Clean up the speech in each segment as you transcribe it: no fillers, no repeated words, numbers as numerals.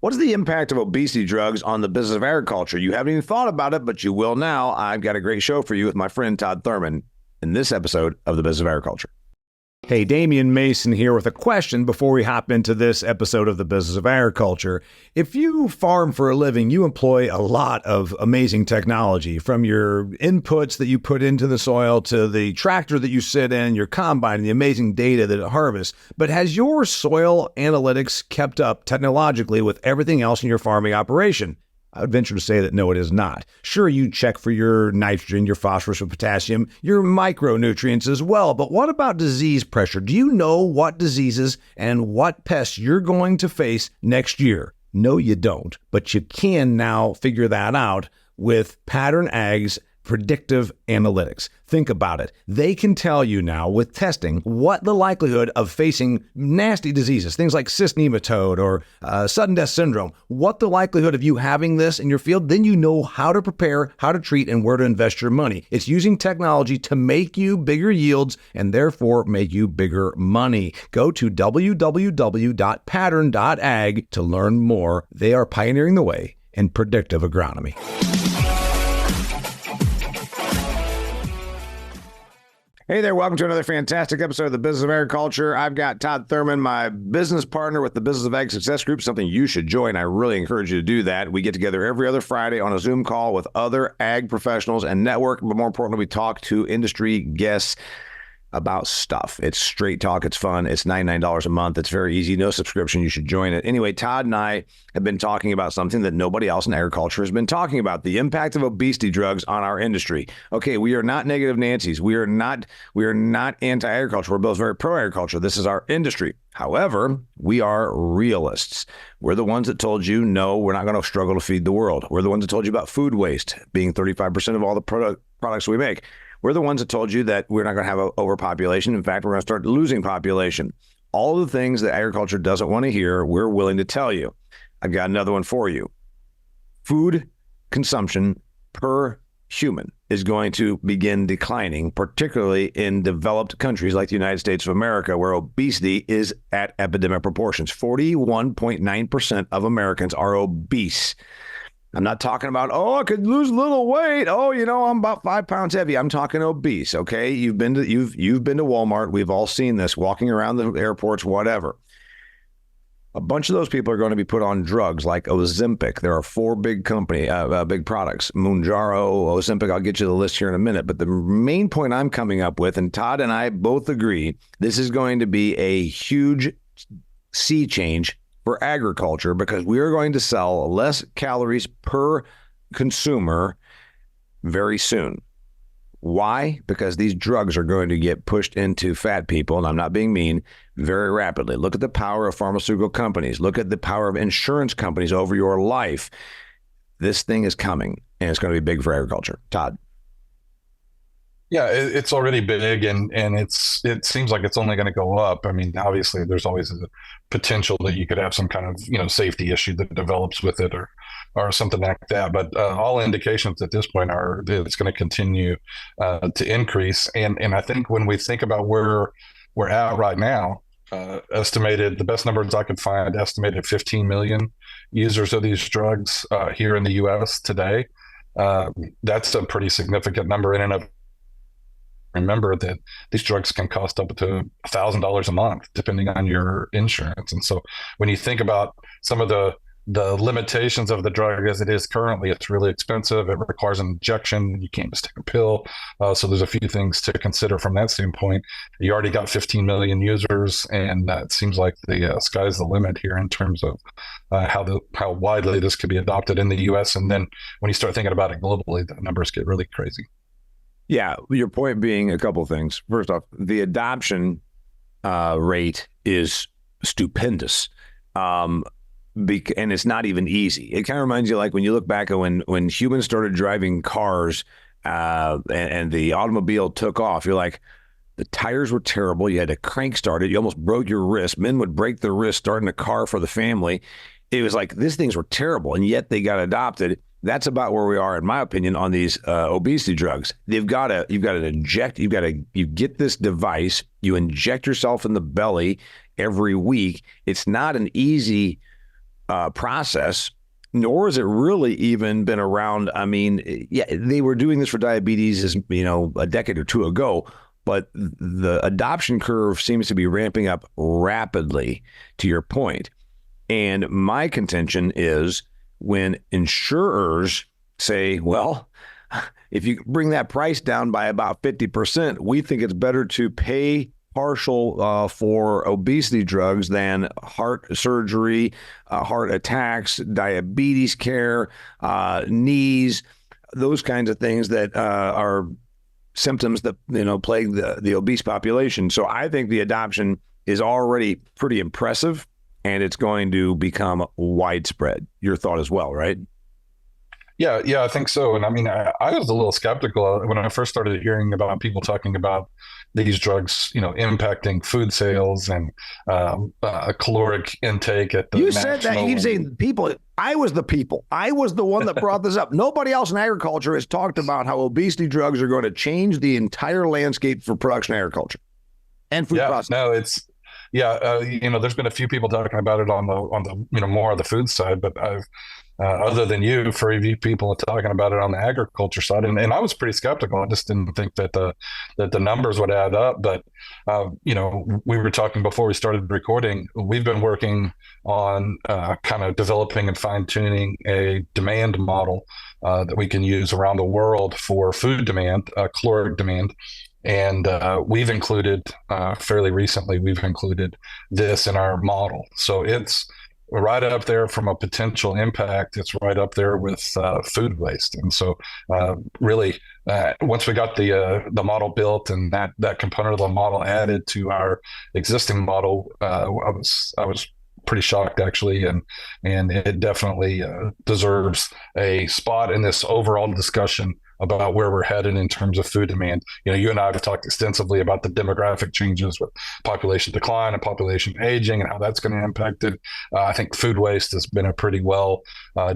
What is the impact of obesity drugs on the business of agriculture? You haven't even thought about it, but you will now. I've got a great show for you with my friend Todd Thurman in this episode of the Business of Agriculture. Hey, Damian Mason here with a question before we hop into this episode of the Business of Agriculture. If you farm for a living, you employ a lot of amazing technology, from your inputs that you put into the soil to the tractor that you sit in, your combine, and the amazing data that it harvests. But has your soil analytics kept up technologically with everything else in your farming operation? I would venture to say that no, it is not. Sure, you check for your nitrogen, your phosphorus, your potassium, your micronutrients as well. But what about disease pressure? Do you know what diseases and what pests you're going to face next year? No, you don't. But you can now figure that out with Pattern Ag's predictive analytics. Think about it. They can tell you now with testing what the likelihood of facing nasty diseases, things like cyst nematode or sudden death syndrome, what the likelihood of you having this in your field, then you know how to prepare, how to treat, and where to invest your money. It's using technology to make you bigger yields and therefore make you bigger money. Go to www.pattern.ag to learn more. They are pioneering the way in predictive agronomy. Hey there, welcome to another fantastic episode of the Business of Agriculture. I've got Todd Thurman, my business partner with the Business of Ag Success Group, something you should join. I really encourage you to do that. We get together every other Friday on a Zoom call with other ag professionals and network, but more importantly, we talk to industry guests about stuff. It's straight talk. It's fun. It's $99 a month. It's very easy. No subscription. You should join it. Anyway, Todd and I have been talking about something that nobody else in agriculture has been talking about: the impact of obesity drugs on our industry. Okay, we are not negative Nancy's. We are not anti-agriculture. We're both very pro-agriculture. This is our industry. However, we are realists. We're the ones that told you, no, we're not going to struggle to feed the world. We're the ones that told you about food waste being 35% of all the products we make. We're the ones that told you that we're not going to have an overpopulation. In fact, we're going to start losing population. All of the things that agriculture doesn't want to hear, we're willing to tell you. I've got another one for you. Food consumption per human is going to begin declining, particularly in developed countries like the United States of America, where obesity is at epidemic proportions. 41.9% of Americans are obese. I'm not talking about, I could lose a little weight. I'm about 5 pounds heavy. I'm talking obese, okay? You've been to Walmart. We've all seen this, walking around the airports, whatever. A bunch of those people are going to be put on drugs like Ozempic. There are 4 big big products: Mounjaro, Ozempic. I'll get you the list here in a minute. But the main point I'm coming up with, and Todd and I both agree, this is going to be a huge sea change for agriculture, because we are going to sell less calories per consumer very soon. Why? Because these drugs are going to get pushed into fat people, and I'm not being mean, very rapidly. Look at the power of pharmaceutical companies. Look at the power of insurance companies over your life. This thing is coming, and it's going to be big for agriculture. Todd. Yeah, it's already big, and it seems like it's only going to go up. I mean, obviously, there's always a potential that you could have some kind of safety issue that develops with it, or something like that. But all indications at this point are that it's going to continue to increase. And I think when we think about where we're at right now, estimated, the best numbers I could find, estimated 15 million users of these drugs here in the U.S. today. That's a pretty significant number in and of. Remember that these drugs can cost up to $1,000 a month, depending on your insurance. And so when you think about some of the limitations of the drug as it is currently, it's really expensive. It requires an injection. You can't just take a pill. So there's a few things to consider from that standpoint. You already got 15 million users, and it seems like the sky's the limit here in terms of how widely this could be adopted in the U.S. And then when you start thinking about it globally, the numbers get really crazy. Yeah, your point being a couple of things. First off, the adoption rate is stupendous, and it's not even easy. It kind of reminds you, like, when you look back at when humans started driving cars and the automobile took off. You're like, the tires were terrible. You had to crank start it. You almost broke your wrist. Men would break their wrist starting a car for the family. It was like, these things were terrible, and yet they got adopted. That's about where we are, in my opinion, on these obesity drugs. You've got to inject. You get this device. You inject yourself in the belly every week. It's not an easy process, nor has it really even been around. I mean, yeah, they were doing this for diabetes, as a decade or two ago, but the adoption curve seems to be ramping up rapidly, to your point. And my contention is when insurers say, well, if you bring that price down by about 50%, we think it's better to pay partial for obesity drugs than heart surgery, heart attacks, diabetes care, knees, those kinds of things that are symptoms that plague the obese population. So I think the adoption is already pretty impressive, and it's going to become widespread. Your thought as well, right? Yeah, I think so. And I mean, I was a little skeptical when I first started hearing about people talking about these drugs, impacting food sales and caloric intake at the You said that. You keep saying people. I was the people. I was the one that brought this up. Nobody else in agriculture has talked about how obesity drugs are going to change the entire landscape for production agriculture and food processing. No, it's there's been a few people talking about it on the more of the food side, but I've other than you, for a few people talking about it on the agriculture side, and I was pretty skeptical. I just didn't think that the numbers would add up. But we were talking before we started recording. We've been working on kind of developing and fine tuning a demand model that we can use around the world for food demand, caloric demand. And we've included fairly recently, we've included this in our model. So it's right up there from a potential impact. It's right up there with food waste. And so really, once we got the model built and that component of the model added to our existing model, I was pretty shocked, actually, and it definitely deserves a spot in this overall discussion about where we're headed in terms of food demand. You and I have talked extensively about the demographic changes with population decline and population aging and how that's going to impact it. I think food waste has been a pretty well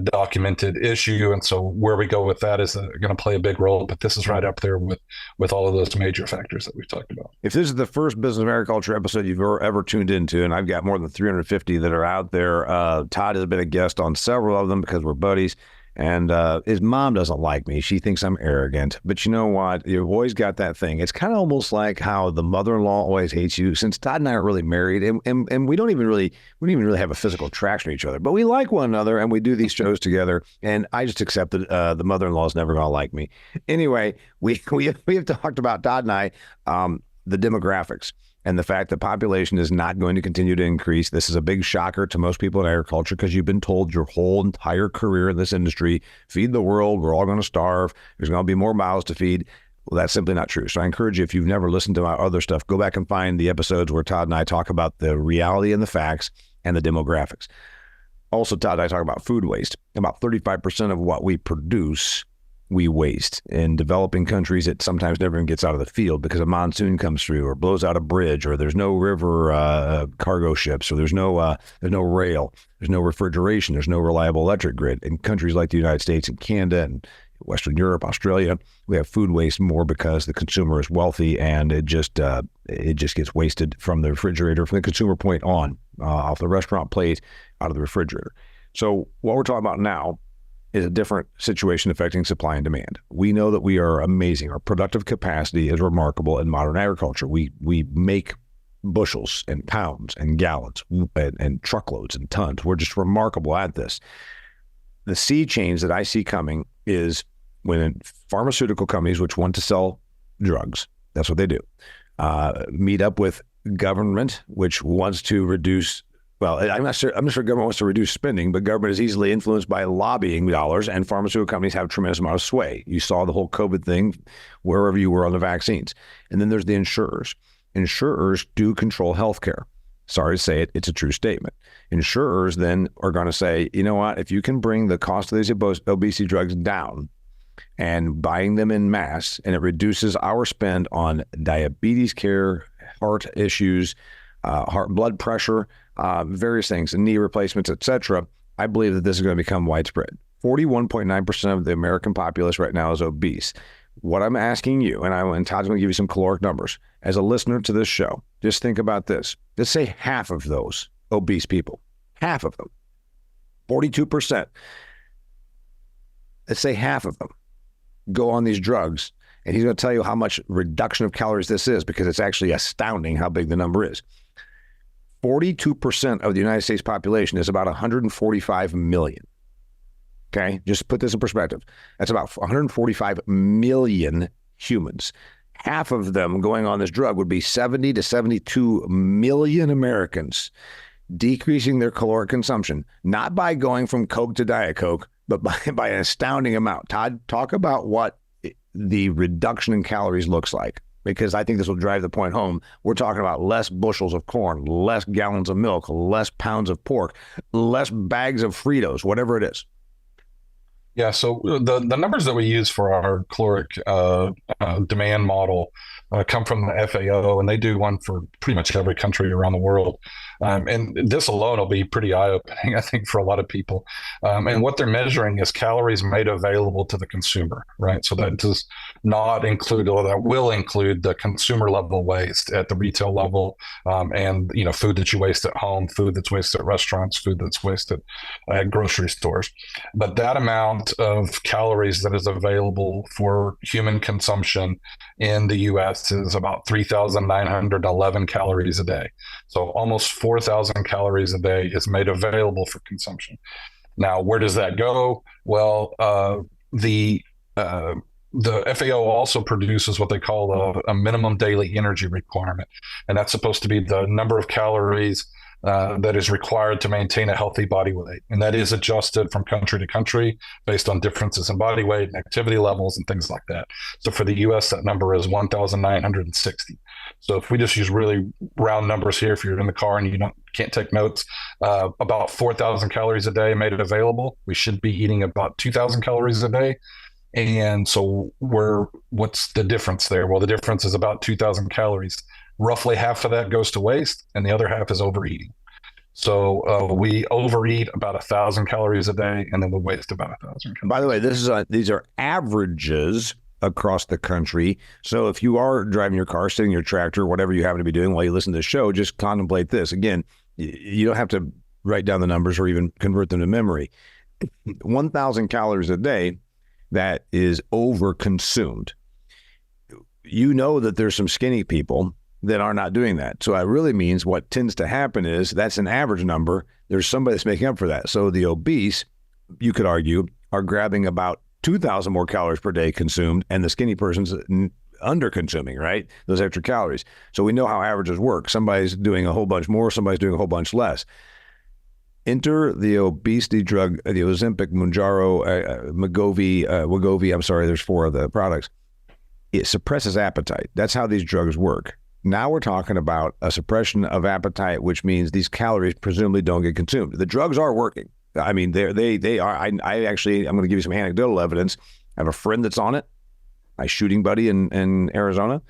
documented issue, and so where we go with that is going to play a big role. But this is right up there with all of those major factors that we've talked about. If this is the first Business of Agriculture episode you've ever tuned into, and I've got more than 350 that are out there, Todd has been a guest on several of them because we're buddies. And his mom doesn't like me. She thinks I'm arrogant. But you know what? You've always got that thing. It's kind of almost like how the mother-in-law always hates you. Since Todd and I aren't really married, and we don't even really have a physical attraction to each other, but we like one another, and we do these shows together. And I just accept that the mother-in-law is never going to like me. Anyway, we have talked about, Todd and I, the demographics. And the fact that population is not going to continue to increase. This is a big shocker to most people in agriculture because you've been told your whole entire career in this industry, feed the world, we're all going to starve, there's going to be more mouths to feed. Well, that's simply not true. So I encourage you, if you've never listened to my other stuff, go back and find the episodes where Todd and I talk about the reality and the facts and the demographics. Also, Todd and I talk about food waste. About 35% of what we produce we waste. In developing countries, it sometimes never even gets out of the field because a monsoon comes through or blows out a bridge, or there's no river cargo ships, or there's no rail, there's no refrigeration, there's no reliable electric grid. In countries like the United States and Canada and Western Europe, Australia, we have food waste more because the consumer is wealthy, and it just gets wasted from the refrigerator, from the consumer point on, off the restaurant plate, out of the refrigerator. So what we're talking about now is a different situation affecting supply and demand. We know that we are amazing. Our productive capacity is remarkable in modern agriculture. We make bushels and pounds and gallons and truckloads and tons. We're just remarkable at this. The sea change that I see coming is when pharmaceutical companies, which want to sell drugs, that's what they do, meet up with government, which wants to reduce. Well, I'm not sure government wants to reduce spending, but government is easily influenced by lobbying dollars, and pharmaceutical companies have a tremendous amount of sway. You saw the whole COVID thing wherever you were on the vaccines. And then there's the insurers. Insurers do control healthcare. Sorry to say it, it's a true statement. Insurers then are going to say, you know what, if you can bring the cost of these obesity drugs down and buying them in mass, and it reduces our spend on diabetes care, heart issues, heart blood pressure, various things, knee replacements, etc., I believe that this is going to become widespread. 41.9% of the American populace right now is obese. What I'm asking you, and Todd's going to give you some caloric numbers, as a listener to this show, just think about this. Let's say half of those obese people, half of them, 42%. Let's say half of them go on these drugs, and he's going to tell you how much reduction of calories this is, because it's actually astounding how big the number is. 42% of the United States population is about 145 million. Okay, just put this in perspective. That's about 145 million humans. Half of them going on this drug would be 70 to 72 million Americans decreasing their caloric consumption, not by going from Coke to Diet Coke, but by an astounding amount. Todd, talk about what the reduction in calories looks like, because I think this will drive the point home. We're talking about less bushels of corn, less gallons of milk, less pounds of pork, less bags of Fritos, whatever it is. Yeah, so the numbers that we use for our caloric demand model come from the FAO, and they do one for pretty much every country around the world. And this alone will be pretty eye-opening, I think, for a lot of people. And what they're measuring is calories made available to the consumer, right? So that does not include, or that will include, the consumer level waste at the retail level, and food that you waste at home, food that's wasted at restaurants, food that's wasted at grocery stores. But that amount of calories that is available for human consumption in the U.S. is about 3,911 calories a day. So almost 4,000 calories a day is made available for consumption. Now, where does that go? Well, the FAO also produces what they call a minimum daily energy requirement, and that's supposed to be the number of calories that is required to maintain a healthy body weight. And that is adjusted from country to country based on differences in body weight and activity levels and things like that. So for the US, that number is 1,960. So if we just use really round numbers here, if you're in the car and you can't take notes, about 4,000 calories a day made it available. We should be eating about 2,000 calories a day. And so what's the difference there? Well, the difference is about 2,000 calories. Roughly half of that goes to waste, and the other half is overeating. So we overeat about 1,000 calories a day, and then we waste about 1,000 calories. By the way, these are averages across the country. So if you are driving your car, sitting in your tractor, whatever you happen to be doing while you listen to the show, just contemplate this. Again, you don't have to write down the numbers or even convert them to memory. 1,000 calories a day, that is overconsumed. You know that there's some skinny people that are not doing that. So that really means what tends to happen is that's an average number. There's somebody that's making up for that. So the obese, you could argue, are grabbing about 2,000 more calories per day consumed, and the skinny person's under consuming, right? Those extra calories. So we know how averages work. Somebody's doing a whole bunch more, somebody's doing a whole bunch less. Enter the obesity drug, the Ozempic, Mounjaro, Wegovy, I'm sorry, there's 4 of the products. It suppresses appetite. That's how these drugs work. Now we're talking about a suppression of appetite, which means these calories presumably don't get consumed. The drugs are working. I mean, they are. I actually, I'm going to give you some anecdotal evidence. I have a friend that's on it, my shooting buddy in Arizona.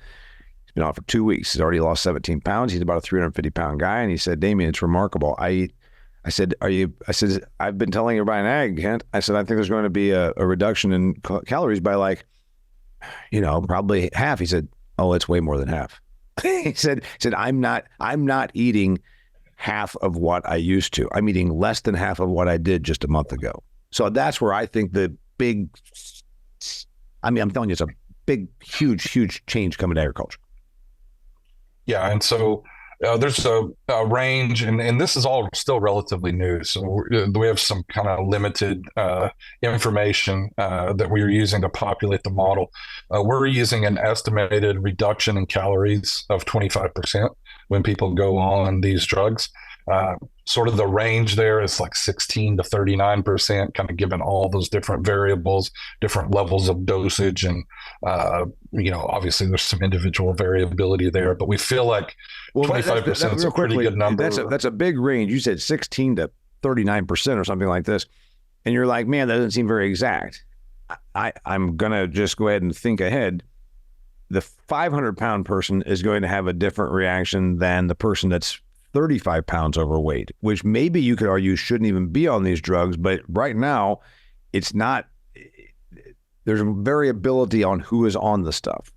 He's been on it for 2 weeks. He's already lost 17 pounds. He's about a 350-pound guy. And he said, Damian, it's remarkable. I said, I've been telling everybody in ag, Kent. I said, I think there's going to be a reduction in calories by probably half. He said, oh, it's way more than half. He said, I'm not eating half of what I used to. I'm eating less than half of what I did just a month ago. So that's where I think I'm telling you, it's a big, huge change coming to agriculture. Yeah. And so there's a range, and this is all still relatively new. So we have some kind of limited information that we are using to populate the model. We're using an estimated reduction in calories of 25% when people go on these drugs. Sort of the range there is like 16 to 39%, kind of given all those different variables, different levels of dosage. And, obviously there's some individual variability there, but we feel like 25% is a pretty good number. That's a big range. You said 16 to 39% or something like this. And you're like, man, that doesn't seem very exact. I'm going to just go ahead and think ahead. The 500-pound person is going to have a different reaction than the person that's 35 pounds overweight, which maybe you could argue shouldn't even be on these drugs. But right now, it's not. There's variability on who is on the stuff.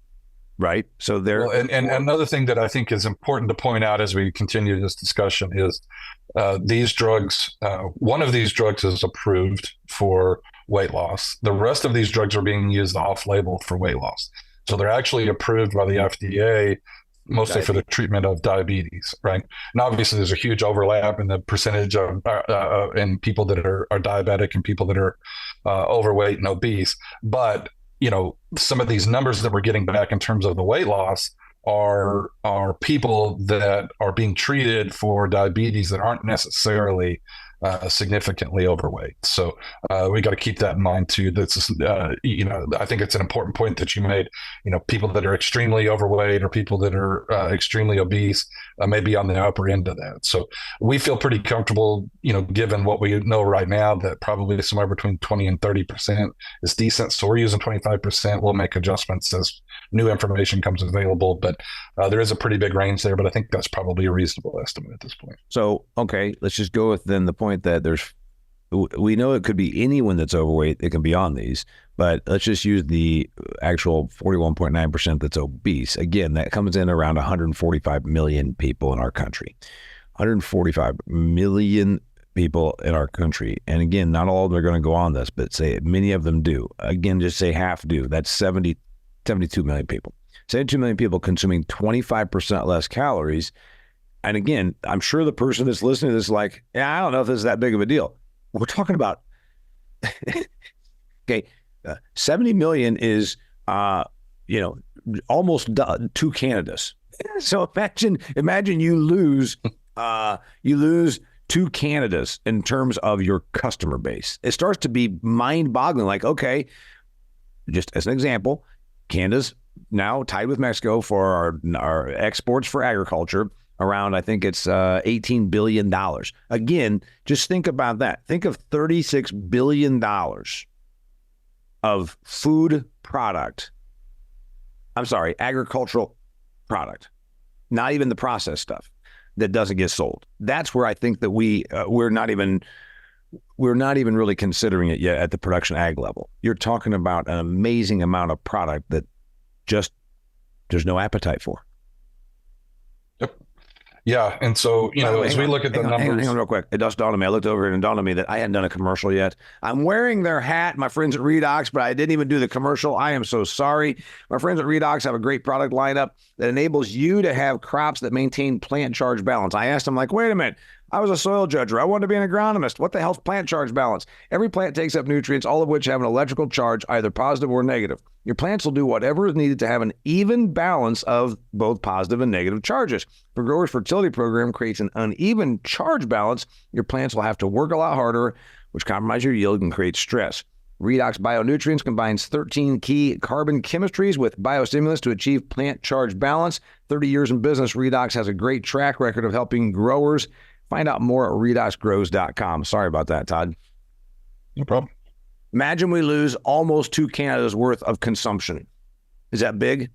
right? So they're Well, and another thing that I think is important to point out as we continue this discussion is these drugs, one of these drugs is approved for weight loss. The rest of these drugs are being used off-label for weight loss. So they're actually approved by the FDA mostly for the treatment of diabetes, right? And obviously there's a huge overlap in the percentage of in people that are diabetic and people that are overweight and obese. But, you know, some of these numbers that we're getting back in terms of the weight loss are people that are being treated for diabetes that aren't necessarily significantly overweight. So we got to keep that in mind too. That's you know, I think it's an important point that you made. You know, people that are extremely overweight or people that are extremely obese may be on the upper end of that. So we feel pretty comfortable, you know, given what we know right now, that probably somewhere between 20 and 30% is decent. So we're using 25%. We'll make adjustments as new information comes available, but there is a pretty big range there. But I think that's probably a reasonable estimate at this point. So, okay, let's just go with then the point that we know it could be anyone that's overweight that can be on these, but let's just use the actual 41.9% that's obese. Again, that comes in around 145 million people in our country. 145 million people in our country. And again, not all of them are going to go on this, but say many of them do. Again, just say half do. That's 72 million people. 72 million people consuming 25% less calories. And again, I'm sure the person that's listening to this is like, yeah, I don't know if this is that big of a deal. We're talking about, okay, 70 million is, you know, almost 2 Canadas. So imagine you lose 2 Canadas in terms of your customer base. It starts to be mind-boggling. Like, okay, just as an example, Canada's now tied with Mexico for our exports for agriculture. Around, I think it's $18 billion. Again, just think about that. Think of $36 billion of food product. I'm sorry, agricultural product, not even the processed stuff that doesn't get sold. That's where I think that we're not even really considering it yet at the production ag level. You're talking about an amazing amount of product that just there's no appetite for. Yep. Yeah. And so, you know, as we look at the numbers. Hang on real quick. It just dawned on me. I looked over and it dawned on me that I hadn't done a commercial yet. I'm wearing their hat, my friends at Redox, but I didn't even do the commercial. I am so sorry. My friends at Redox have a great product lineup that enables you to have crops that maintain plant charge balance. I asked them, like, wait a minute. I was a soil judger. I wanted to be an agronomist. What the hell's plant charge balance? Every plant takes up nutrients, all of which have an electrical charge, either positive or negative. Your plants will do whatever is needed to have an even balance of both positive and negative charges. If a grower's fertility program creates an uneven charge balance, your plants will have to work a lot harder, which compromises your yield and creates stress. Redox Bionutrients combines 13 key carbon chemistries with biostimulants to achieve plant charge balance. 30 years in business, Redox has a great track record of helping growers. Find out more at redoxgrows.com. Sorry about that, Todd. No problem. Imagine we lose almost 2 Canada's worth of consumption. Is that big?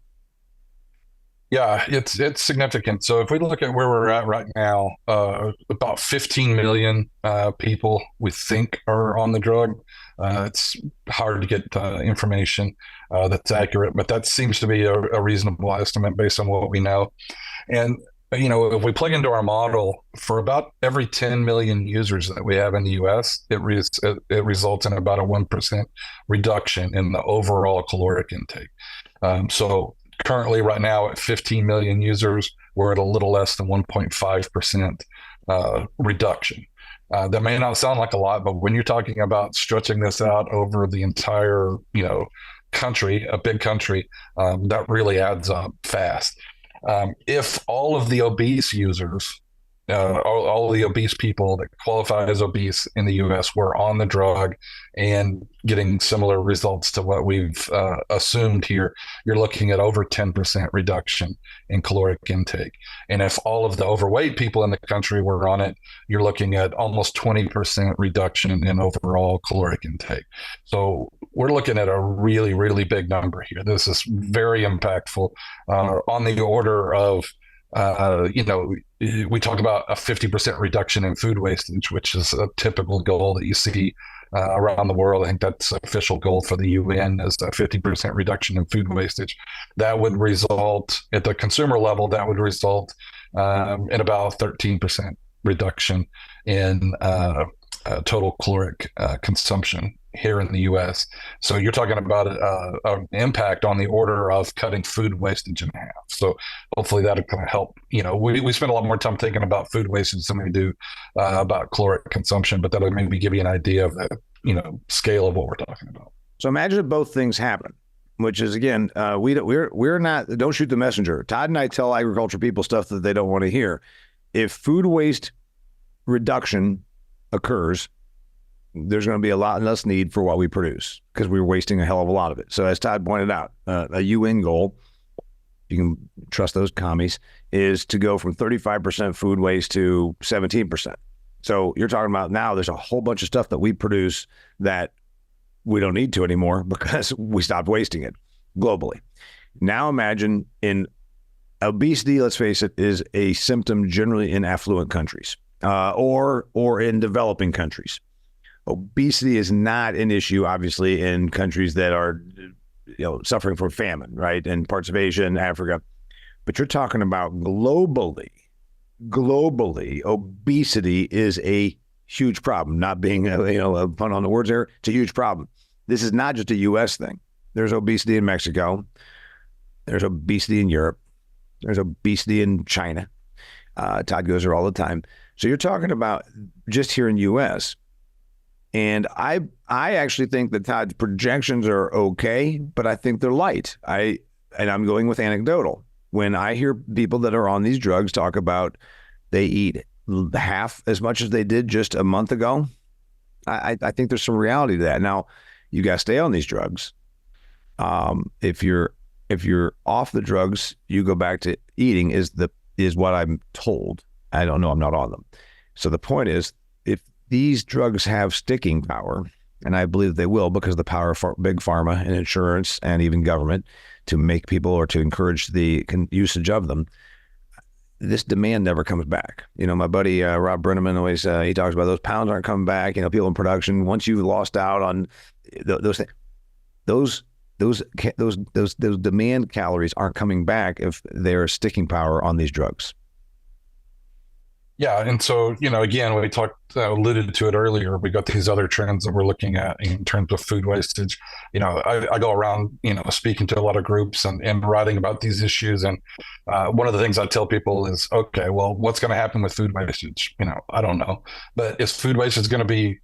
Yeah, it's significant. So if we look at where we're at right now, about 15 million people we think are on the drug. It's hard to get information that's accurate, but that seems to be a reasonable estimate based on what we know. And you know, if we plug into our model, for about every 10 million users that we have in the U.S., it results in about a 1% reduction in the overall caloric intake. So currently, right now, at 15 million users, we're at a little less than 1.5% reduction. That may not sound like a lot, but when you're talking about stretching this out over the entire, you know, country, a big country, that really adds up fast. If all of the obese users, all of the obese people that qualify as obese in the U.S. were on the drug and getting similar results to what we've assumed here, you're looking at over 10% reduction in caloric intake. And if all of the overweight people in the country were on it, you're looking at almost 20% reduction in overall caloric intake. So we're looking at a really, really big number here. This is very impactful, on the order of, you know, we talk about a 50% reduction in food wastage, which is a typical goal that you see around the world. I think that's the official goal for the UN is a 50% reduction in food wastage. That would result at the consumer level, that would result in about 13% reduction in total caloric consumption here in the U.S. So you're talking about an impact on the order of cutting food wastage in half. So hopefully that'll kind of help. We spend a lot more time thinking about food wastage than we do about caloric consumption, but that'll maybe give you an idea of the scale of what we're talking about. So imagine if both things happen, which is again, we're not, don't shoot the messenger. Todd and I tell agriculture people stuff that they don't want to hear. If food waste reduction occurs, there's going to be a lot less need for what we produce because we're wasting a hell of a lot of it. So as Todd pointed out, a UN goal, you can trust those commies, is to go from 35% food waste to 17%. So you're talking about now there's a whole bunch of stuff that we produce that we don't need to anymore because we stopped wasting it globally. Now imagine in obesity, let's face it, is a symptom generally in affluent countries or in developing countries. Obesity is not an issue, obviously, in countries that are, suffering from famine, right? In parts of Asia and Africa. But you're talking about globally, obesity is a huge problem. Not being, a pun on the words there, it's a huge problem. This is not just a U.S. thing. There's obesity in Mexico. There's obesity in Europe. There's obesity in China. Todd goes there all the time. So you're talking about just here in U.S., and I actually think that Todd's projections are okay, but I think they're light. I'm going with anecdotal. When I hear people that are on these drugs talk about they eat half as much as they did just a month ago, I think there's some reality to that. Now, you got to stay on these drugs. If you're off the drugs, you go back to eating is what I'm told. I don't know. I'm not on them. So the point is, if these drugs have sticking power, and I believe they will because of the power of big pharma and insurance and even government to make people or to encourage the usage of them, this demand never comes back. My buddy Rob Brenneman always he talks about those pounds aren't coming back. People in production, once you've lost out on those things, those demand calories aren't coming back if they're sticking power on these drugs. Yeah. And so, again, we alluded to it earlier, we got these other trends that we're looking at in terms of food wastage. I go around, speaking to a lot of groups and writing about these issues. And one of the things I tell people is, okay, well, what's going to happen with food wastage? I don't know. But is food wastage going to be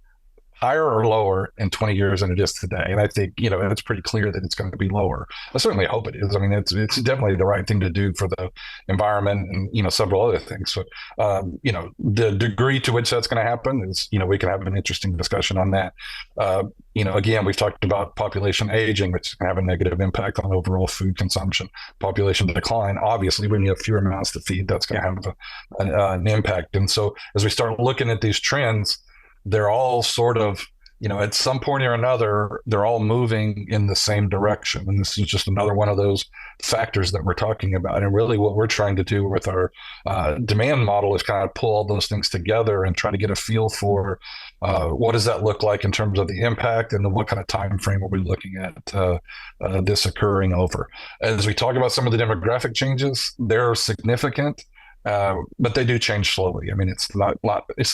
higher or lower in 20 years than it is today? And I think, it's pretty clear that it's going to be lower. I certainly hope it is. I mean, it's definitely the right thing to do for the environment and, several other things. So, the degree to which that's going to happen is, we can have an interesting discussion on that. Again, we've talked about population aging, which can have a negative impact on overall food consumption. Population decline, obviously, when you have fewer mouths to feed, that's going to have an impact. And so as we start looking at these trends, they're all sort of, at some point or another, they're all moving in the same direction. And this is just another one of those factors that we're talking about. And really what we're trying to do with our demand model is kind of pull all those things together and try to get a feel for what does that look like in terms of the impact, and then what kind of time frame are we looking at this occurring over. As we talk about some of the demographic changes, they're significant. But they do change slowly. I mean, it's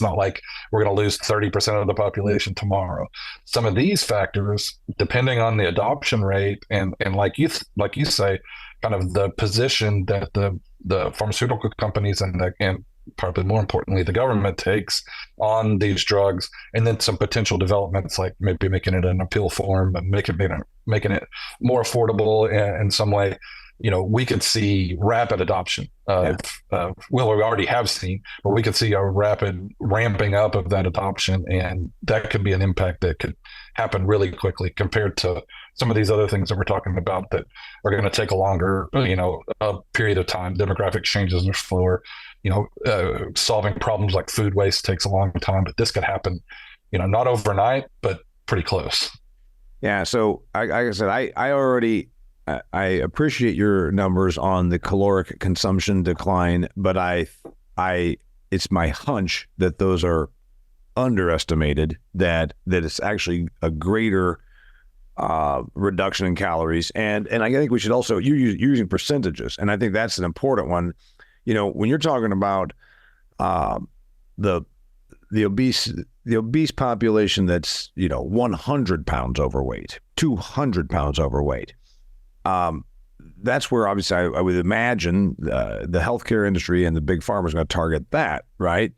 not like we're going to lose 30% of the population tomorrow. Some of these factors, depending on the adoption rate and like you say, kind of the position that the pharmaceutical companies and probably more importantly, the government takes on these drugs, and then some potential developments like maybe making it an appeal form, and making it more affordable in some way. We could see rapid adoption of, we already have seen, but we could see a rapid ramping up of that adoption. And that could be an impact that could happen really quickly compared to some of these other things that we're talking about that are going to take a longer, a period of time. Demographic changes are slower. Solving problems like food waste takes a long time, but this could happen, not overnight, but pretty close. Yeah. So like I said, I appreciate your numbers on the caloric consumption decline, but I it's my hunch that those are underestimated, that it's actually a greater reduction in calories. And I think we should also, you're using percentages, and I think that's an important one. When you're talking about the obese population that's 100 pounds overweight, 200 pounds overweight, that's where obviously I would imagine the healthcare industry and the big pharma is going to target that, right?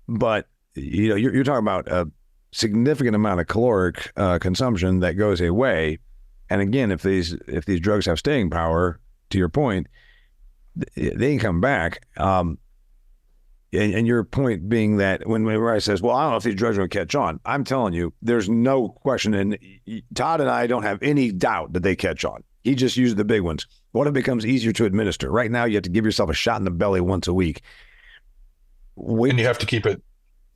But you're talking about a significant amount of caloric consumption that goes away. And again, if these drugs have staying power, to your point, they ain't come back. And your point being that when everybody says, well, I don't know if these drugs are going to catch on, I'm telling you, there's no question. And Todd and I don't have any doubt that they catch on. He just used the big ones. What if it becomes easier to administer? Right now, you have to give yourself a shot in the belly once a week. And you have to keep it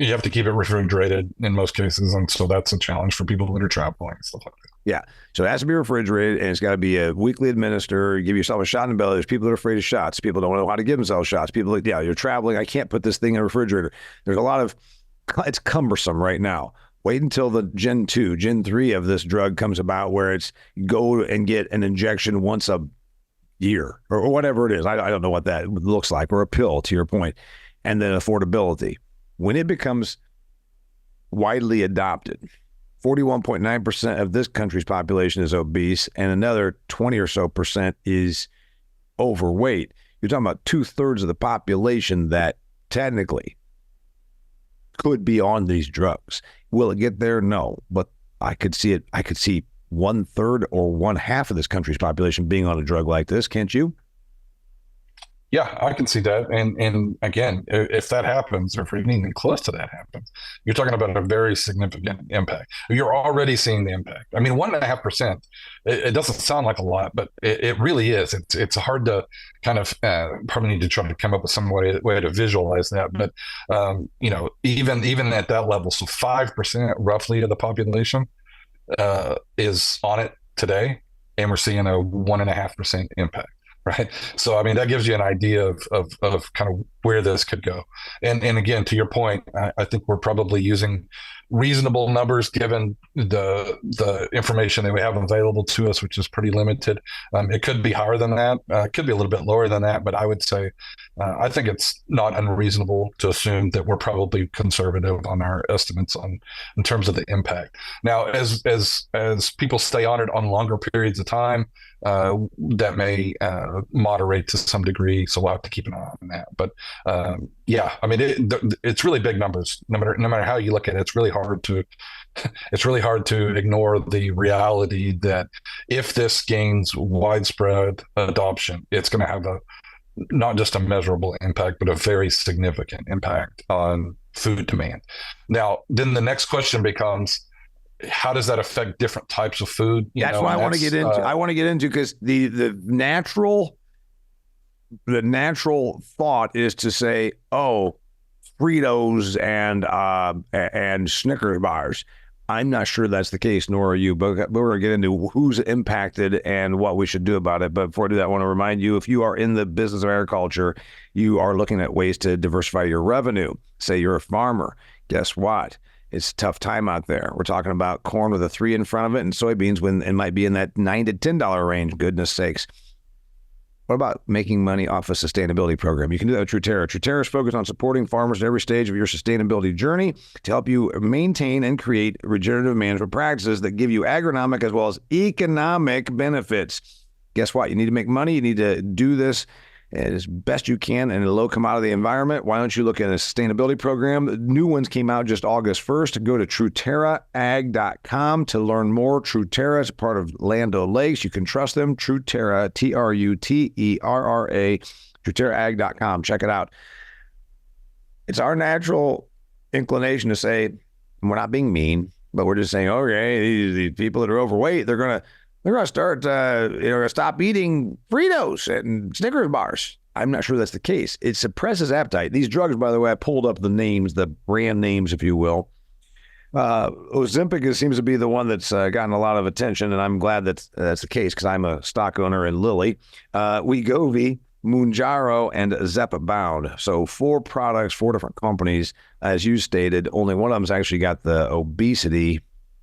refrigerated in most cases. And so that's a challenge for people that are traveling and stuff like that. Yeah. So it has to be refrigerated, and it's got to be a weekly administer. Give yourself a shot in the belly. There's people that are afraid of shots. People don't know how to give themselves shots. People like, you're traveling. I can't put this thing in a refrigerator. There's a lot of, it's cumbersome right now. Wait until the Gen 2, Gen 3 of this drug comes about, where it's go and get an injection once a year or whatever it is. I don't know what that looks like, or a pill, to your point. And then affordability. When it becomes widely adopted, 41.9% of this country's population is obese, and another 20 or so percent is overweight. You're talking about 2/3 of the population that technically could be on these drugs. Will it get there? No, but I could see it. I could see 1/3 or 1/2 of this country's population being on a drug like this. Can't you? Yeah, I can see that. And again, if that happens, or if anything close to that happens, you're talking about a very significant impact. You're already seeing the impact. I mean, 1.5%, it doesn't sound like a lot, but it really is. It's hard to kind of probably need to try to come up with some way to visualize that. But, even at that level, so 5% roughly of the population is on it today, and we're seeing a 1.5% impact. Right. So, I mean, that gives you an idea of kind of where this could go. And again, to your point, I think we're probably using reasonable numbers given the information that we have available to us, which is pretty limited. It could be higher than that. It could be a little bit lower than that. But I would say I think it's not unreasonable to assume that we're probably conservative on our estimates in terms of the impact. Now, as people stay on it on longer periods of time, that may moderate to some degree, so we'll have to keep an eye on that. But yeah, I mean, it's really big numbers. No matter how you look at it, it's really hard to ignore the reality that if this gains widespread adoption, it's going to have not just a measurable impact, but a very significant impact on food demand. Now, then the next question becomes, how does that affect different types of food? That's what I want to get into. I want to get into, because the natural thought is to say, oh, Fritos and Snickers bars. I'm not sure that's the case, nor are you, but we're going to get into who's impacted and what we should do about it. But before I do that, I want to remind you, if you are in the business of agriculture, you are looking at ways to diversify your revenue. Say you're a farmer. Guess what? It's a tough time out there. We're talking about corn with a 3 in front of it, and soybeans when it might be in that $9 to $10 range. Goodness sakes. What about making money off a sustainability program? You can do that with Truterra. Truterra is focused on supporting farmers at every stage of your sustainability journey to help you maintain and create regenerative management practices that give you agronomic as well as economic benefits. Guess what? You need to make money. You need to do this as best you can in a low commodity environment. Why don't you look at a sustainability program? New ones came out just August 1st. Go to TruterraAg.com to learn more. Truterra is a part of Land O'Lakes. You can trust them. Truterra, Truterra, TruterraAg.com. Check it out. It's our natural inclination to say, we're not being mean, but we're just saying, okay, these people that are overweight, they're going to start, stop eating Fritos and Snickers bars. I'm not sure that's the case. It suppresses appetite. These drugs, by the way, I pulled up the names, the brand names, if you will. Ozempic seems to be the one that's gotten a lot of attention, and I'm glad that's the case because I'm a stock owner in Lilly. Wegovy Mounjaro, and Zepbound. So 4 products, 4 different companies. As you stated, only one of them's actually got the obesity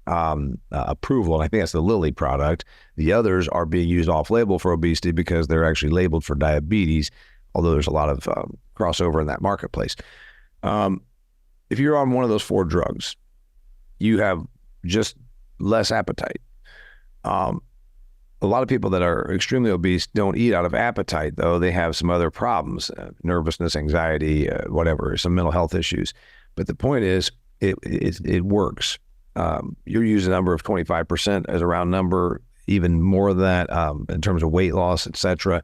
approval, and I think that's the Lilly product. The others are being used off-label for obesity because they're actually labeled for diabetes, although there's a lot of crossover in that marketplace. If you're on one of those 4 drugs, you have just less appetite. A lot of people that are extremely obese don't eat out of appetite, though. They have some other problems, nervousness, anxiety, whatever, some mental health issues. But the point is, it works. You're using a number of 25% as a round number, even more than that in terms of weight loss, etc.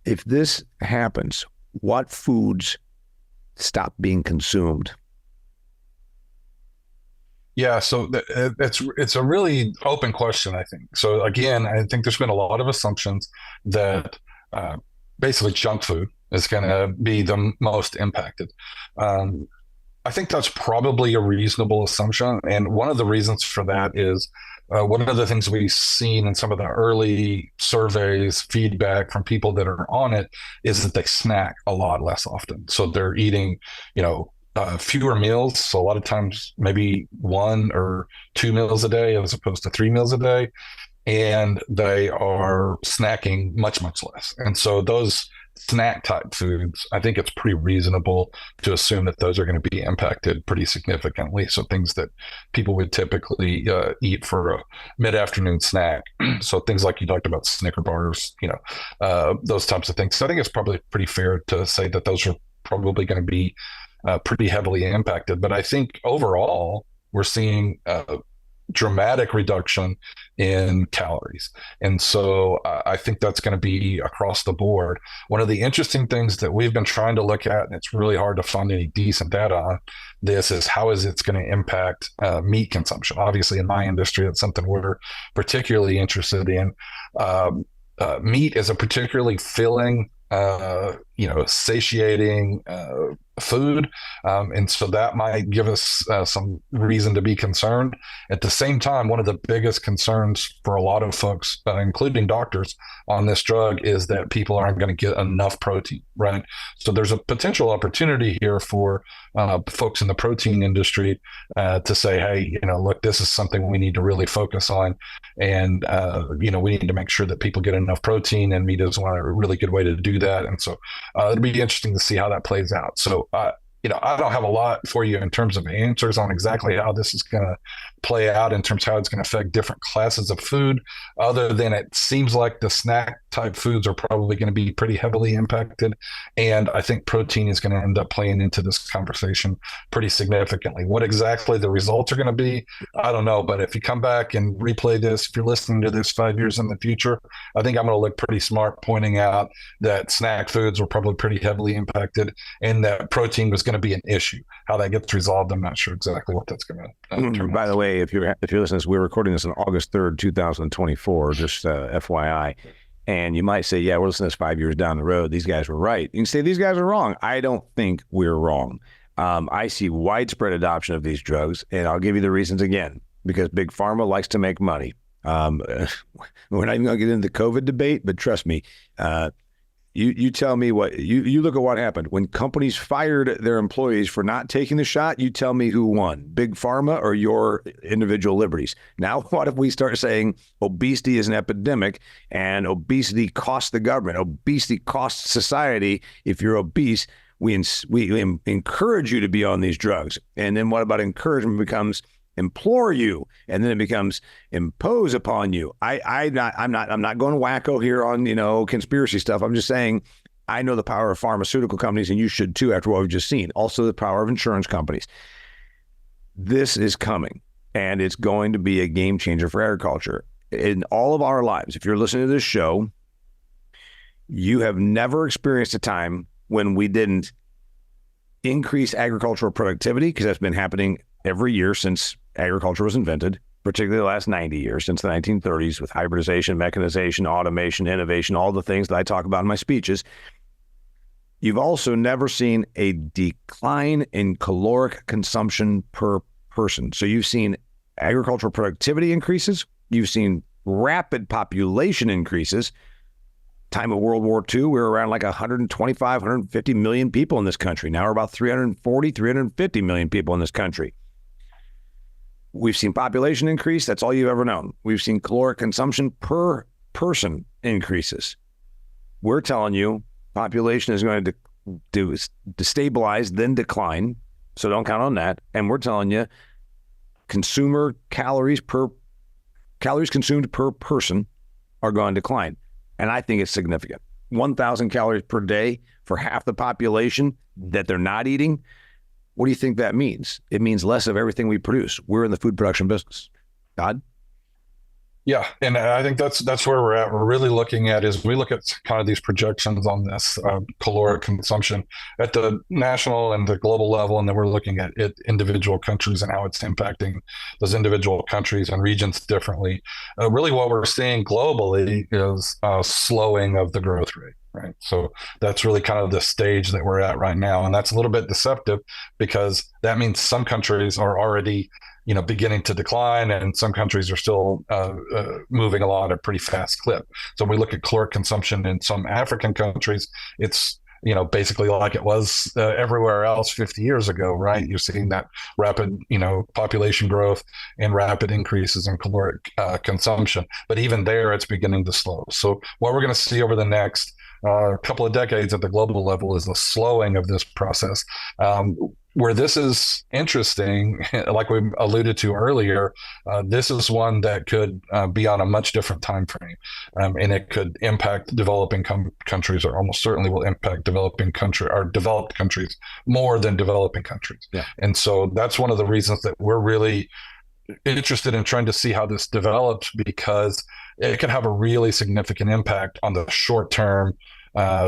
If this happens, what foods stop being consumed? Yeah, so it's a really open question, I think. So again, I think there's been a lot of assumptions that basically junk food is going to be the most impacted. I think that's probably a reasonable assumption. And one of the reasons for that is one of the things we've seen in some of the early surveys, feedback from people that are on it, is that they snack a lot less often. So they're eating, fewer meals. So a lot of times maybe 1 or 2 meals a day as opposed to 3 meals a day. And they are snacking much, much less. And so those snack type foods, I think it's pretty reasonable to assume that those are going to be impacted pretty significantly. So things that people would typically eat for a mid-afternoon snack. So things like you talked about Snicker bars, those types of things. So I think it's probably pretty fair to say that those are probably going to be pretty heavily impacted. But I think overall, we're seeing dramatic reduction in calories. And so I think that's going to be across the board. One of the interesting things that we've been trying to look at, and it's really hard to find any decent data on this, is how is it going to impact meat consumption? Obviously, in my industry, it's something we're particularly interested in. Meat is a particularly filling, satiating food. And so that might give us some reason to be concerned. At the same time, one of the biggest concerns for a lot of folks, including doctors on this drug, is that people aren't going to get enough protein, right? So there's a potential opportunity here for folks in the protein industry to say, hey, look, this is something we need to really focus on. And, we need to make sure that people get enough protein, and meat is a really good way to do that. And so it'll be interesting to see how that plays out. So, I don't have a lot for you in terms of answers on exactly how this is going to play out in terms of how it's going to affect different classes of food, other than it seems like the snack type foods are probably going to be pretty heavily impacted. And I think protein is going to end up playing into this conversation pretty significantly. What exactly the results are going to be, I don't know. But if you come back and replay this, if you're listening to this 5 years in the future, I think I'm going to look pretty smart pointing out that snack foods were probably pretty heavily impacted and that protein was going to be an issue. How that gets resolved, I'm not sure exactly what that's going to turn By the way, if you're listening to this, we're recording this on August 3rd, 2024, just FYI. And you might say, yeah, we're listening to this 5 years down the road. These guys were right. You can say these guys are wrong. I don't think we're wrong. I see widespread adoption of these drugs, and I'll give you the reasons again, because Big Pharma likes to make money. We're not even going to get into the COVID debate, but trust me, you tell me what, you look at what happened. When companies fired their employees for not taking the shot, you tell me who won, Big Pharma or your individual liberties. Now, what if we start saying obesity is an epidemic and obesity costs the government, obesity costs society? If you're obese, we encourage you to be on these drugs. And then what about encouragement becomes implore you, and then it becomes impose upon you. I'm not going wacko here on conspiracy stuff. I'm just saying I know the power of pharmaceutical companies, and you should too after what we've just seen. Also the power of insurance companies. This is coming, and it's going to be a game changer for agriculture in all of our lives. If you're listening to this show, you have never experienced a time when we didn't increase agricultural productivity, because that's been happening every year since agriculture was invented, particularly the last 90 years, since the 1930s, with hybridization, mechanization, automation, innovation, all the things that I talk about in my speeches. You've also never seen a decline in caloric consumption per person. So you've seen agricultural productivity increases, you've seen rapid population increases, time of World War II, we were around like 125, 150 million people in this country. Now we're about 340, 350 million people in this country. We've seen population increase. That's all you've ever known. We've seen caloric consumption per person increases. We're telling you population is going to stabilize, then decline. So don't count on that. And we're telling you calories consumed per person are going to decline. And I think it's significant. 1,000 calories per day for half the population that they're not eating. What do you think that means? It means less of everything we produce. We're in the food production business. Todd? Yeah, and I think that's where we're at. We're really looking at is we look at kind of these projections on this caloric consumption at the national and the global level, and then we're looking at individual countries and how it's impacting those individual countries and regions differently. Really, what we're seeing globally is a slowing of the growth rate. Right. So that's really kind of the stage that we're at right now. And that's a little bit deceptive because that means some countries are already, beginning to decline, and some countries are still moving along at a pretty fast clip. So when we look at caloric consumption in some African countries, it's basically like it was everywhere else 50 years ago, right? You're seeing that rapid, population growth and rapid increases in caloric consumption. But even there, it's beginning to slow. So what we're going to see over the next couple of decades at the global level is the slowing of this process. Where this is interesting, like we alluded to earlier, this is one that could be on a much different time frame, and it could impact developing countries, or almost certainly will impact developed countries more than developing countries. Yeah. And so that's one of the reasons that we're really interested in trying to see how this develops, because it can have a really significant impact on the short-term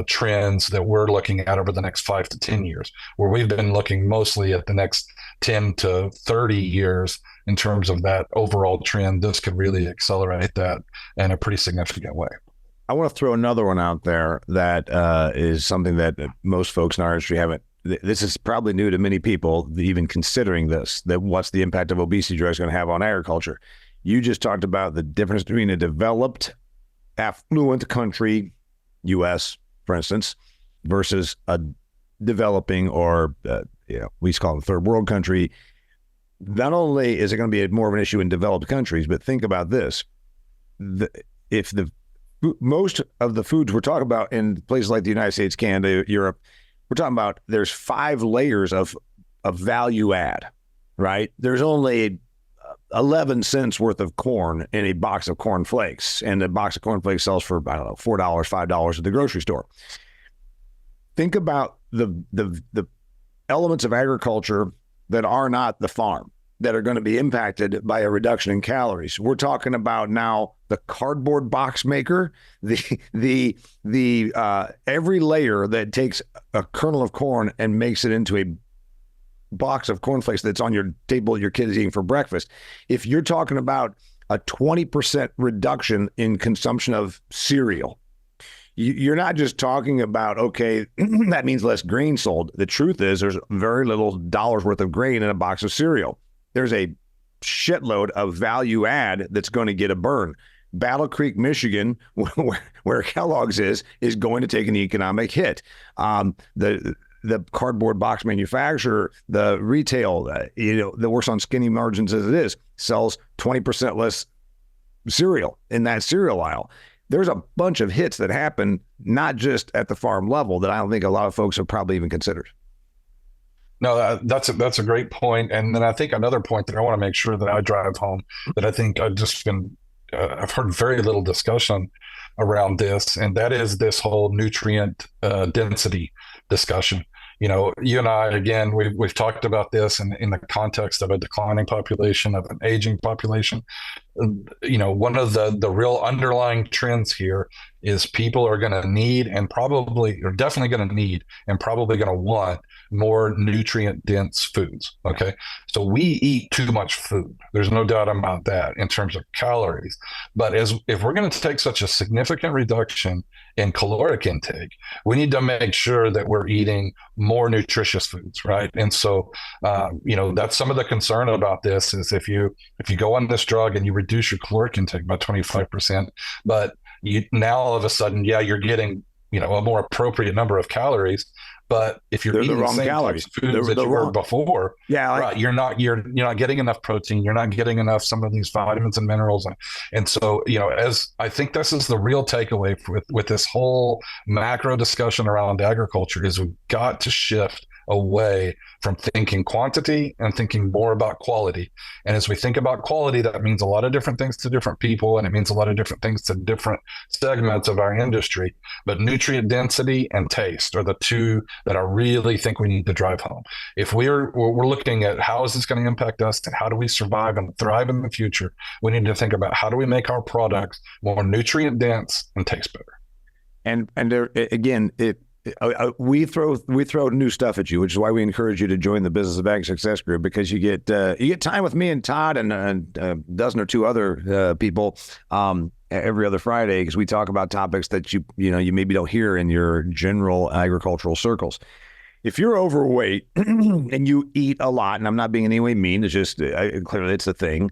trends that we're looking at over the next 5 to 10 years, where we've been looking mostly at the next 10 to 30 years in terms of that overall trend. This could really accelerate that in a pretty significant way. I want to throw another one out there that is something that most folks in our industry haven't. This is probably new to many people, even considering this, that what's the impact of obesity drugs going to have on agriculture. You just talked about the difference between a developed, affluent country, U.S., for instance, versus a developing or, we call it a third world country. Not only is it going to be more of an issue in developed countries, but think about this. Most of the foods we're talking about in places like the United States, Canada, Europe, we're talking about there's 5 layers of value add, right? There's only 11 cents worth of corn in a box of corn flakes, and a box of corn flakes sells for, I don't know, $4, $5 at the grocery store. Think about the elements of agriculture that are not the farm, that are going to be impacted by a reduction in calories. We're talking about now the cardboard box maker, the every layer that takes a kernel of corn and makes it into a box of cornflakes that's on your table your kid is eating for breakfast. If you're talking about a 20% reduction in consumption of cereal, you're not just talking about, okay, that means less grain sold. The truth is there's very little dollars worth of grain in a box of cereal. There's a shitload of value add that's going to get a burn. Battle Creek, Michigan, where Kellogg's is going to take an economic hit. The cardboard box manufacturer, the retail, that works on skinny margins as it is, sells 20% less cereal in that cereal aisle. There's a bunch of hits that happen, not just at the farm level, that I don't think a lot of folks have probably even considered. No, that's a great point. And then I think another point that I want to make sure that I drive home, that I think I've heard very little discussion around this, and that is this whole nutrient density discussion. You and I, again, we've talked about this in the context of a declining population, of an aging population. One of the real underlying trends here is people are going to need and probably are definitely going to need and probably going to want more nutrient dense foods. Okay. So we eat too much food. There's no doubt about that in terms of calories. But if we're going to take such a significant reduction in caloric intake, we need to make sure that we're eating more nutritious foods, right? And so, that's some of the concern about this is if you go on this drug and you reduce your caloric intake by 25%, but now all of a sudden, yeah, you're getting, a more appropriate number of calories. But if you're They're eating the the wrong same calories. types of foods that The you were wrong. before, Yeah, right? You're not getting enough protein. You're not getting enough some of these vitamins and minerals, and so as I think this is the real takeaway with this whole macro discussion around agriculture is we've got to shift away from thinking quantity and thinking more about quality. And as we think about quality, that means a lot of different things to different people, and it means a lot of different things to different segments of our industry. But nutrient density and taste are the two that I really think we need to drive home. If we're looking at how is this going to impact us and how do we survive and thrive in the future, we need to think about how do we make our products more nutrient dense and taste better. And there, again, we throw new stuff at you, which is why we encourage you to join the Business of Ag Success Group, because you get time with me and Todd and a dozen or two other people every other Friday, because we talk about topics that you maybe don't hear in your general agricultural circles. If you're overweight and you eat a lot, and I'm not being in any way mean, it's just clearly it's a thing.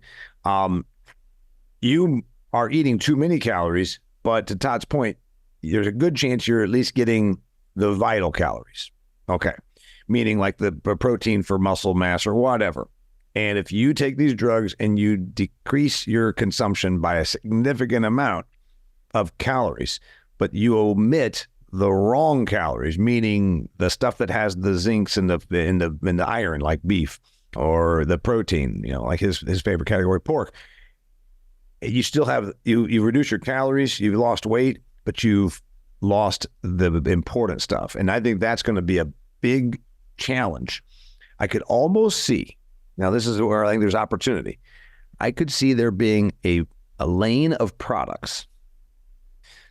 You are eating too many calories, but to Todd's point, there's a good chance you're at least getting the vital calories. Okay. Meaning like the protein for muscle mass or whatever. And if you take these drugs and you decrease your consumption by a significant amount of calories, but you omit the wrong calories, meaning the stuff that has the zincs and the iron, like beef, or the protein, like his favorite category, pork, you still have, you reduce your calories, you've lost weight, but you've lost the important stuff. And I think that's going to be a big challenge. I could almost see, now this is where I think there's opportunity. I could see there being a lane of products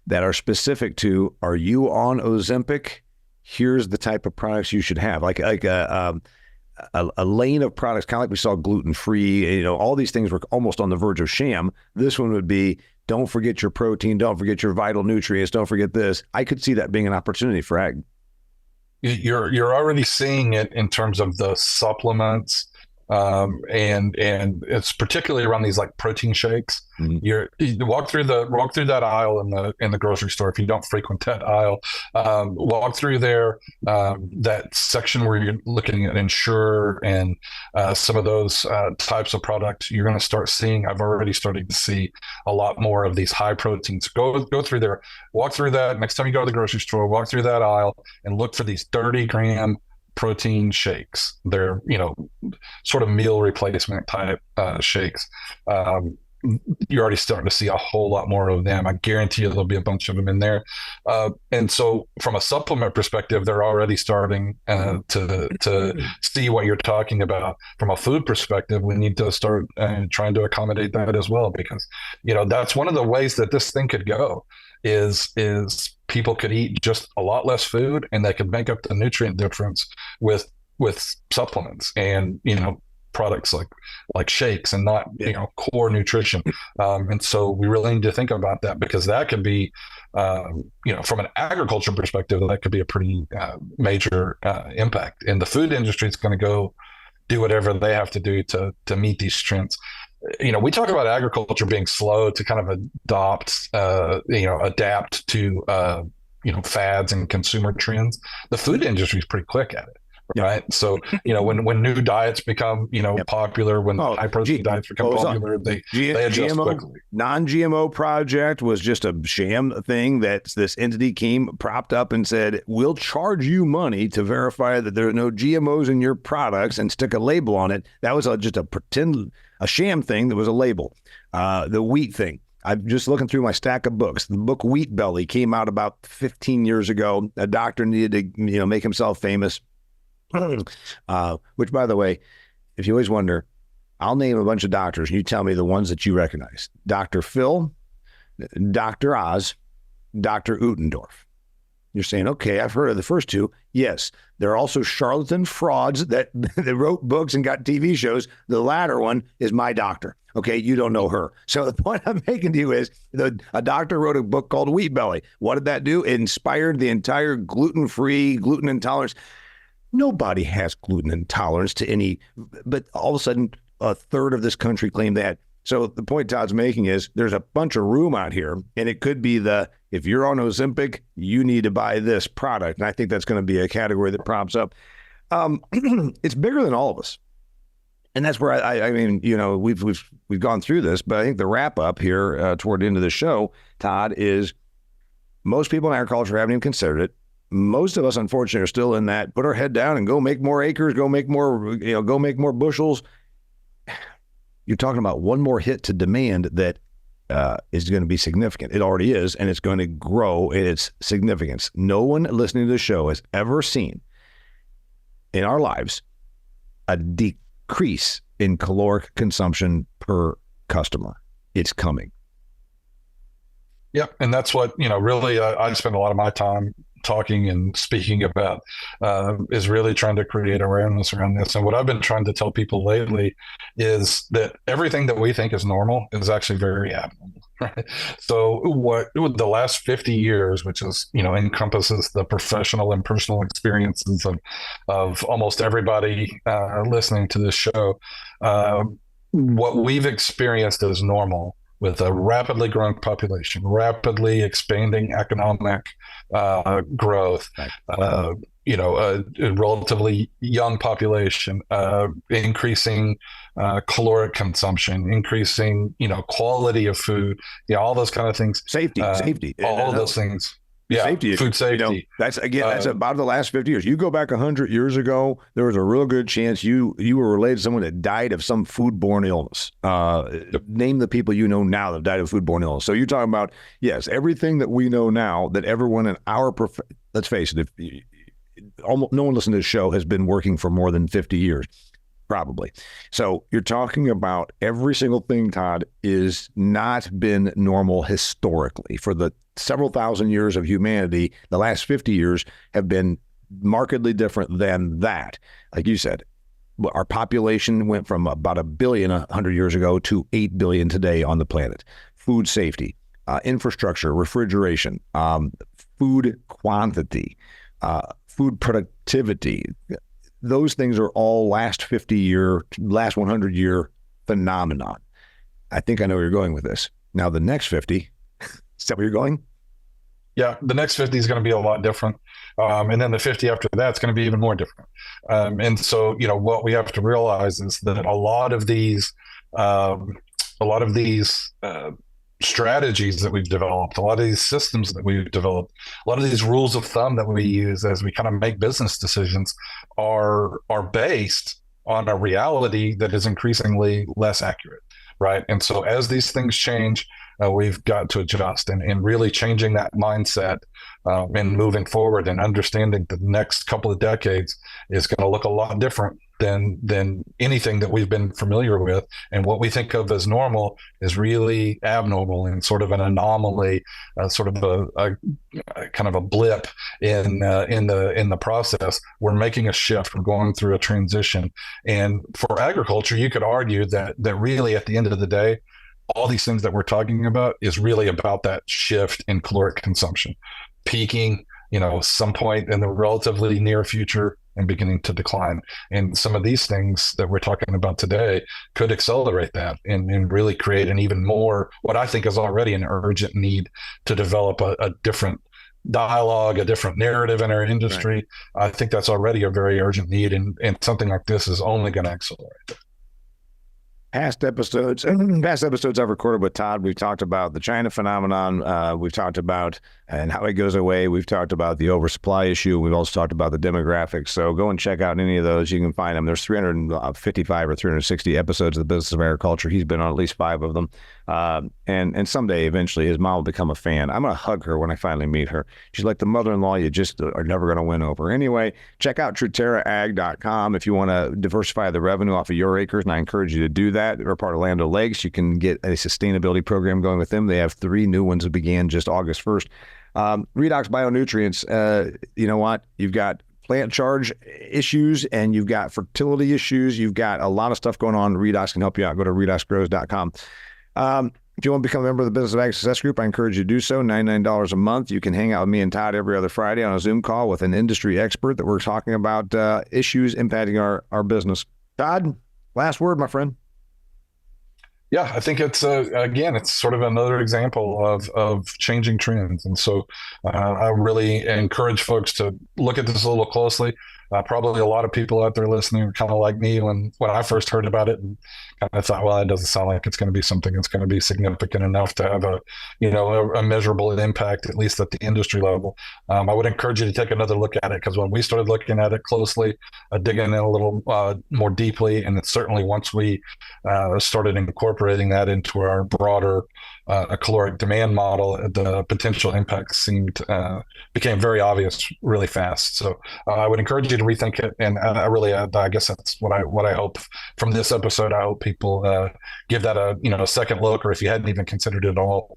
that are specific to, are you on Ozempic? Here's the type of products you should have. Like a lane of products, kind of like we saw gluten-free, all these things were almost on the verge of sham. This one would be, don't forget your protein, don't forget your vital nutrients, don't forget this. I could see that being an opportunity for ag. You're already seeing it in terms of the supplements, and it's particularly around these like protein shakes. Mm-hmm. You walk through that aisle in the grocery store. If you don't frequent that aisle, walk through there, that section where you're looking at Ensure and some of those types of products. You're going to start seeing. I've already started to see a lot more of these high proteins. Go through there, walk through that. Next time you go to the grocery store, walk through that aisle and look for these 30-gram protein shakes. They're, sort of meal replacement type shakes. You're already starting to see a whole lot more of them. I guarantee you there'll be a bunch of them in there. And so from a supplement perspective, they're already starting to see what you're talking about. From a food perspective, we need to start trying to accommodate that as well, because, that's one of the ways that this thing could go is people could eat just a lot less food and they could make up the nutrient difference with supplements and, products like shakes and not, core nutrition. And so we really need to think about that, because that could be, from an agriculture perspective, that could be a pretty major impact. And the food industry is going to go do whatever they have to do to meet these trends. We talk about agriculture being slow to kind of adapt to, fads and consumer trends. The food industry is pretty quick at it. Right. So, when new diets become, popular, when high protein diets become popular, they adjust quickly. Non-GMO project was just a sham thing that this entity propped up and said, we'll charge you money to verify that there are no GMOs in your products and stick a label on it. That was just a sham thing that was a label. The wheat thing. I'm just looking through my stack of books. The book Wheat Belly came out about 15 years ago. A doctor needed to, make himself famous. Which, by the way, if you always wonder, I'll name a bunch of doctors and you tell me the ones that you recognize. Dr. Phil, Dr. Oz, Dr. Utendorf. You're saying, okay, I've heard of the first two. Yes, there are also charlatan frauds that wrote books and got TV shows. The latter one is my doctor. Okay, you don't know her. So the point I'm making to you is a doctor wrote a book called Wheat Belly. What did that do? It inspired the entire gluten-free, gluten intolerance. Nobody has gluten intolerance to any, but all of a sudden, a third of this country claimed that. So the point Todd's making is there's a bunch of room out here, and it could be if you're on Ozempic, you need to buy this product. And I think that's going to be a category that props up. It's bigger than all of us. And that's where I mean, we've gone through this, but I think the wrap up here toward the end of the show, Todd, is most people in agriculture haven't even considered it. Most of us, unfortunately, are still in that put our head down and go make more acres, go make more bushels. You're talking about one more hit to demand that is going to be significant. It already is, and it's going to grow in its significance. No one listening to the show has ever seen in our lives a decrease in caloric consumption per customer. It's coming. Yep. And that's what, really I spend a lot of my time talking and speaking about is really trying to create awareness around this. And what I've been trying to tell people lately is that everything that we think is normal is actually very abnormal. Right? So what the last 50 years, which is, encompasses the professional and personal experiences of almost everybody listening to this show, what we've experienced as normal with a rapidly growing population, rapidly expanding economic growth, a relatively young population, increasing caloric consumption, increasing, quality of food, all those kind of things. Safety. All of those things. Yeah, safety, food safety. That's about the last 50 years. You go back 100 years ago, there was a real good chance you were related to someone that died of some foodborne illness. Name the people you know now that died of foodborne illness. So you're talking about, yes, everything that we know now that everyone in our let's face it, almost no one listening to this show has been working for more than 50 years. Probably. So you're talking about every single thing, Todd, is not been normal historically. For the several thousand years of humanity, the last 50 years have been markedly different than that. Like you said, our population went from about 1 billion 100 years ago to 8 billion today on the planet. Food safety, infrastructure, refrigeration, food quantity, food productivity. Those things are all last 100-year phenomenon. I think I know where you're going with this. Now, the next 50, is that where you're going? Yeah, the next 50 is going to be a lot different. And then the 50 after that is going to be even more different. And so, what we have to realize is that a lot of these strategies that we've developed, a lot of these systems that we've developed, a lot of these rules of thumb that we use as we kind of make business decisions are based on a reality that is increasingly less accurate, right? And so as these things change, we've got to adjust and really changing that mindset and moving forward and understanding the next couple of decades is going to look a lot different than anything that we've been familiar with. And what we think of as normal is really abnormal and sort of an anomaly, sort of a kind of a blip in the process. We're making a shift. We're going through a transition. And for agriculture, you could argue that really at the end of the day, all these things that we're talking about is really about that shift in caloric consumption, peaking, some point in the relatively near future and beginning to decline. And some of these things that we're talking about today could accelerate that and really create an even more, what I think is already an urgent need to develop a different dialogue, a different narrative in our industry. Right. I think that's already a very urgent need, and something like this is only going to accelerate it. Past episodes I've recorded with Todd, we've talked about the China phenomenon. We've talked about and how it goes away. We've talked about the oversupply issue. We've also talked about the demographics. So go and check out any of those. You can find them. There's 355 or 360 episodes of the Business of Agriculture. He's been on at least 5 of them. And someday, eventually, his mom will become a fan. I'm going to hug her when I finally meet her. She's like the mother-in-law you just are never going to win over. Anyway, check out TruterraAg.com if you want to diversify the revenue off of your acres, and I encourage you to do that. They're part of Land O'Lakes. You can get a sustainability program going with them. They have 3 new ones that began just August 1st. Redox Bionutrients, you know what? You've got plant charge issues and you've got fertility issues. You've got a lot of stuff going on. Redox can help you out. Go to redoxgrows.com. If you want to become a member of the Business of Ag Success Group, I encourage you to do so. $99 a month. You can hang out with me and Todd every other Friday on a Zoom call with an industry expert that we're talking about issues impacting our business. Todd, last word, my friend. Yeah, I think it's again, it's sort of another example of changing trends, and so I really encourage folks to look at this a little closely. Probably a lot of people out there listening are kind of like me when I first heard about it, and kind of thought, well, it doesn't sound like it's going to be something that's going to be significant enough to have a measurable impact, at least at the industry level. I would encourage you to take another look at it, because when we started looking at it closely, digging in a little more deeply, and it's certainly once we started incorporating that into our broader caloric demand model, the potential impacts became very obvious really fast. So I would encourage you to rethink it. And I guess that's what I hope from this episode. I hope people give that a second look, or if you hadn't even considered it at all,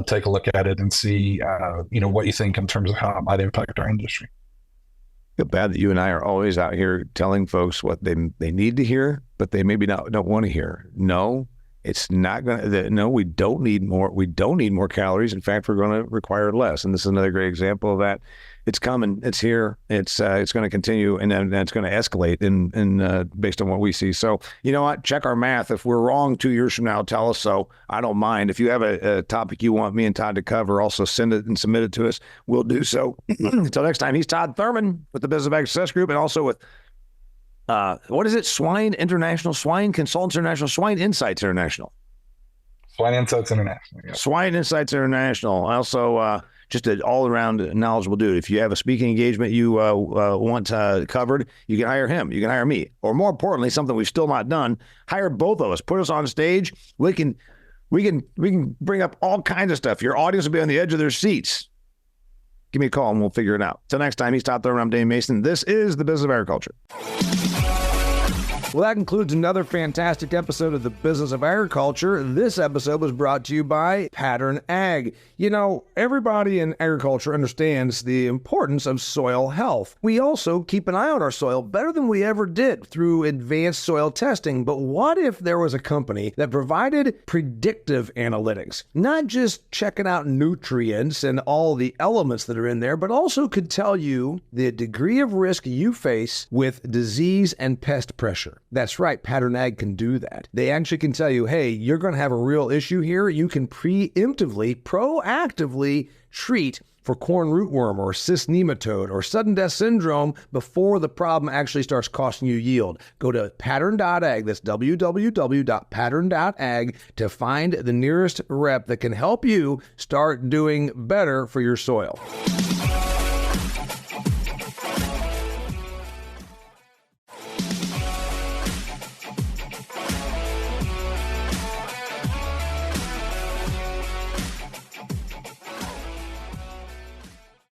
take a look at it and see what you think in terms of how it might impact our industry. I feel bad that you and I are always out here telling folks what they need to hear, but they maybe don't want to hear. No, it's not going to. No, we don't need more. We don't need more calories. In fact, we're going to require less. And this is another great example of that. It's coming. It's here. It's going to continue, and then it's going to escalate in based on what we see. So you know what? Check our math. If we're wrong 2 years from now, tell us so. I don't mind. If you have a topic you want me and Todd to cover, also send it and submit it to us. We'll do so. Until next time, he's Todd Thurman with the Business of Ag Success Group, and also with what is it? Swine International, Swine Consultants International, Swine Insights International. Swine Insights International. Yeah. Swine Insights International. Also, just an all-around knowledgeable dude. If you have a speaking engagement you want covered, you can hire him. You can hire me. Or more importantly, something we've still not done, hire both of us. Put us on stage. We can bring up all kinds of stuff. Your audience will be on the edge of their seats. Give me a call and we'll figure it out. Till next time, he's Todd Thurman. I'm Damian Mason. This is the Business of Agriculture. Well, that concludes another fantastic episode of the Business of Agriculture. This episode was brought to you by Pattern Ag. You know, everybody in agriculture understands the importance of soil health. We also keep an eye on our soil better than we ever did through advanced soil testing. But what if there was a company that provided predictive analytics, not just checking out nutrients and all the elements that are in there, but also could tell you the degree of risk you face with disease and pest pressure? That's right, Pattern Ag can do that. They actually can tell you, hey, you're going to have a real issue here. You can preemptively, proactively treat for corn rootworm or cyst nematode or sudden death syndrome before the problem actually starts costing you yield. Go to pattern.ag, that's www.pattern.ag, to find the nearest rep that can help you start doing better for your soil.